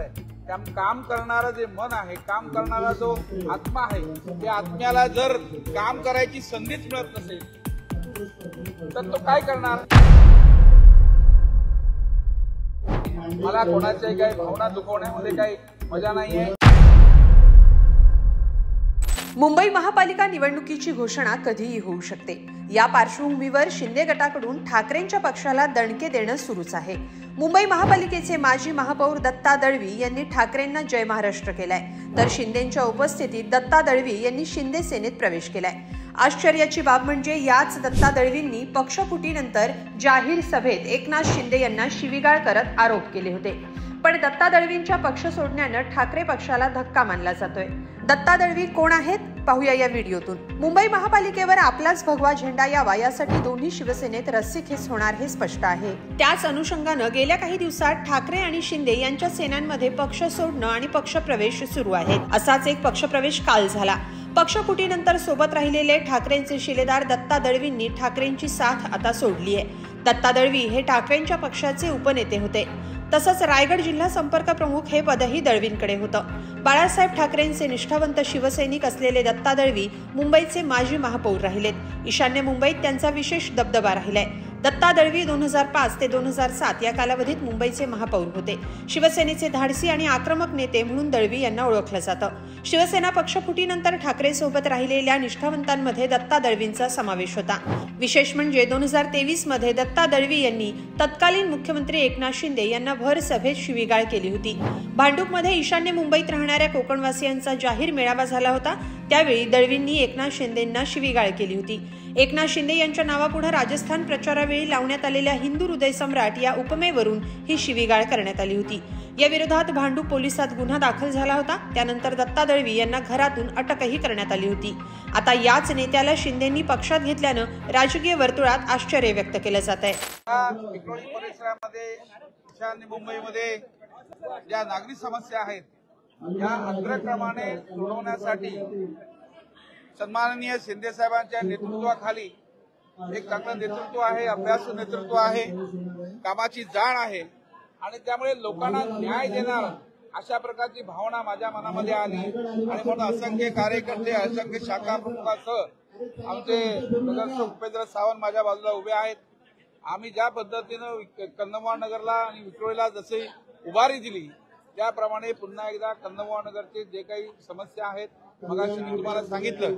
पाहिलेलं आहे। त्या काम करणारा जे मन आहे, काम करणारा जो आत्मा आहे, त्या आत्म्याला जर काम करायची संधीच मिळत नसेल तर तो काय करणार? मला कोणाच्याही काही भावना दुखवण्यामध्ये काही मजा नाहीये। मुंबई महापालिका निवडणुकीची घोषणा कधीही होऊ शकते। या पार्श्वभूमीवर शिंदे गटाकडून ठाकरेंच्या पक्षाला दणके देणं सुरूच आहे। मुंबई महापालिकेचे माजी महापौर दत्ता दळवी यांनी ठाकरेंना जय महाराष्ट्र केलाय, तर शिंदेंच्या उपस्थितीत दत्ता दळवी यांनी शिंदे सेनेत प्रवेश केलाय। आश्चर्याची बाब म्हणजे याच दत्ता दळवींनी पक्षफुटीनंतर जाहीर सभेत एकनाथ शिंदे यांना शिवीगाळ करत आरोप केले होते। पण दत्ता दळवींच्या पक्ष सोडण्यानं ठाकरे पक्षाला धक्का मानला जातोय। दत्ता दळवी कोण आहेत पाहूया या व्हिडिओतून। मुंबई महापालिकेवर आपलाच भगवा झेंडा यावा यासाठी दोन्ही शिवसेनेत रस्सीखेच होणार हे स्पष्ट आहे। त्याच अनुषंगानं गेल्या काही दिवसात ठाकरे आणि शिंदे यांच्या सेनांमध्ये पक्ष सोडणं आणि पक्षप्रवेश सुरू आहेत। असाच एक पक्षप्रवेश काल झाला। पक्षफुटीनंतर सोबत राहिलेले ठाकरेंचे शिलेदार दत्ता दळवींनी ठाकरेंची साथ आता सोडली आहे। दत्ता दळवी हे ठाकरेंच्या पक्षाचे उपनेते होते। तसंच रायगड जिल्हा संपर्क प्रमुख हे पदही दळवींकडे होतं। बाळासाहेब ठाकरेंचे निष्ठावंत शिवसैनिक असलेले दत्ता दळवी मुंबईचे माजी महापौर राहिलेत। ईशान्य मुंबईत त्यांचा विशेष दबदबा राहिलाय। दत्ता दळवी 2005 ते 2007 या कालावधीत मुंबईचे महापौर होते। शिवसेनेचे धाडसी आणि आक्रमक नेते म्हणून दळवी यांना ओळखलं जातं। शिवसेना पक्षफुटीनंतर ठाकरे सोबत राहिलेल्या निष्ठावंतांमध्ये दत्ता दळवींचा समावेश होता। विशेष म्हणजे 2023 मध्ये दत्ता दळवी यांनी तत्कालीन मुख्यमंत्री एकनाथ शिंदे यांना भर सभेत शिवीगाळ केली होती। भांडूपमध्ये ईशान्य मुंबईत राहणाऱ्या कोकणवासियांचा जाहीर मेळावा झाला होता। त्यावेळी दळवींनी एकनाथ शिंदेंना शिवीगाळ केली होती। एकनाथ शिंदे यांच्या नावापुढे राजस्थान प्रचारावेळी लावण्यात आलेल्या हिंदू हृदय सम्राट या उपमेवरून ही शिवीगाळ करण्यात आली होती। या विरोधात भांडूप पोलिसात गुन्हा दाखल झाला होता। त्यानंतर दत्ता दळवी यांना घरातून अटकही करण्यात आली होती। आता याच नेत्याला शिंदेंनी पक्षात घेतल्यानं राजकीय वर्तुळात आश्चर्य व्यक्त केलं जात आहे। विक्रोळी परिसरामध्ये ईशान्य मुंबईमध्ये ज्या नागरिक समस्या आहेत या अग्रक्रमाने सोडवण्यासाठी सन्माननीय शिंदे साहेबांच्या नेतृत्वाखाली एक चांगलं नेतृत्व आहे, अभ्यासू नेतृत्व आहे, कामाची जाण आहे आणि त्यामुळे लोकांना न्याय देणार अशा प्रकारची भावना माझ्या मनामध्ये आली आणि म्हणून असंख्य कार्यकर्ते, असंख्य शाखा प्रमुखासह आमचे नगरसेवक उपेंद्र सावंत माझ्या बाजूला उभे आहेत। आम्ही ज्या पद्धतीनं कन्नमवाड नगरला आणि विक्रोळीला जसे उभारी दिली त्याप्रमाणे पुन्हा एकदा कन्नमवाड नगरचे जे काही समस्या आहेत, मगाशी मी तुम्हाला सांगितलं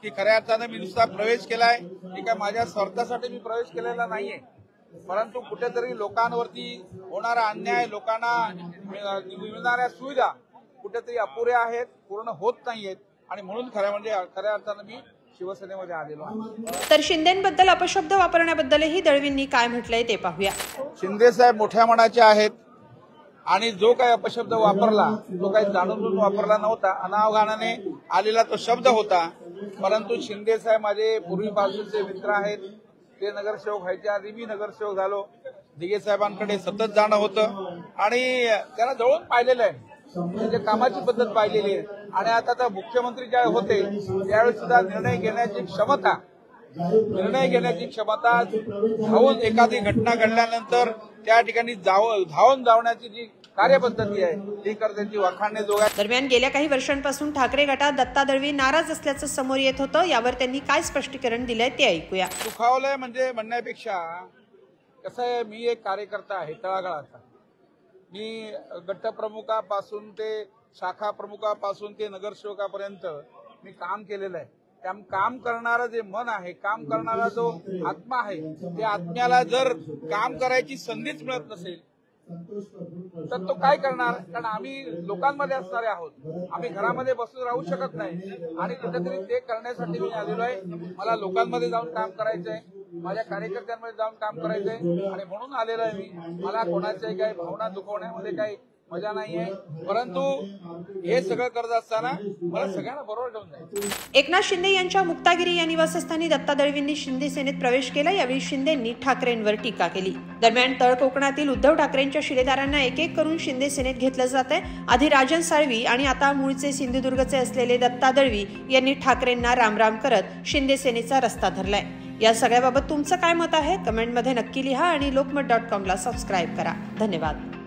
की खऱ्या अर्थानं मी नुसता प्रवेश केलाय, की काय माझ्या स्वार्थासाठी मी प्रवेश केलेला नाहीये, परंतु कुठेतरी लोकांवरती होणारा अन्याय, लोकांना मिळणाऱ्या सुविधा कुठेतरी अपुऱ्या आहेत, पूर्ण होत नाहीयेत आणि म्हणून खऱ्या अर्थानं मी शिवसेनेमध्ये आलेलो आहे। तर शिंदेंबद्दल अपशब्द वापरण्याबद्दलही दळवींनी काय म्हटलंय ते पाहूया। शिंदे साहेब मोठ्या मनाचे आहेत आणि जो काही अपशब्द वापरला तो काही जाणून वापरला नव्हता, अनावधानाने आलेला तो शब्द होता। परंतु शिंदे साहेब माझे पूर्वीपासूनचे मित्र आहेत। ते नगरसेवक व्हायच्या आधी मी नगरसेवक झालो। दिघे साहेबांकडे सतत जाणं होतं आणि त्यांना जवळून पाहिलेलं आहे, म्हणजे कामाची पद्धत पाहिलेली आहे आणि आता तर मुख्यमंत्री ज्यावेळी होते त्यावेळी सुद्धा निर्णय घेण्याची क्षमता धावून एखादी घटना घडल्यानंतर त्या ठिकाणी धावून जावण्याची जी कार्यपद्धती आहे ती करण्याची वाखाणण्याजोग आहे। दरम्यान गेल्या काही वर्षांपासून ठाकरे गटात दत्ता दळवी नाराज असल्याचं समोर येत होतं। यावर त्यांनी काय स्पष्टीकरण दिलंय ते ऐकूया। दुखावलंय म्हणजे म्हणण्यापेक्षा कसं आहे, मी एक कार्यकर्ता आहे तळागाळाचा। मी गटप्रमुखापासून ते शाखा प्रमुखापासून ते नगरसेवकापर्यंत मी काम केलेलं आहे। त्या काम करणारं जे मन आहे, काम करणारा जो आत्मा आहे, त्या आत्म्याला जर काम करायची संधीच मिळत नसेल तर तो काय करणार? कारण आम्ही लोकांमध्ये असणारे आहोत, आम्ही घरामध्ये बसून राहू शकत नाही आणि कुठेतरी ते करण्यासाठी मी आलेलो आहे। मला लोकांमध्ये जाऊन काम करायचंय, माझ्या कार्यकर्त्यांमध्ये जाऊन काम करायचंय आणि म्हणून आलेलो आहे मी। मला कोणाच्याही काही भावना दुखवण्यामध्ये काही मजा नाहीये, परंतु हे सगळं करत असताना मला सगळ्यांना बरोबर ठेवून जायचं। एकनाथ शिंदे यांच्या मुक्तागिरी या निवासस्थानी दत्ता दळवींनी शिंदे सेनेत प्रवेश केला। यावेळी शिंदेंनी ठाकरेंवर टीका केली। दरम्यान तळ कोकणातील उद्धव ठाकरेंच्या शिलेदारांना एक एक करून शिंदे सेनेत घेतलं जात आहे। आधी राजन साळवी आणि आता मूळचे सिंधुदुर्गचे असलेले दत्ता दळवी यांनी ठाकरेंना रामराम करत शिंदे सेनेचा रस्ता धरलाय। या सगळ्याबाबत तुमचं काय मत आहे कमेंटमध्ये नक्की लिहा आणि lokmat.com ला सबस्क्राईब करा। धन्यवाद।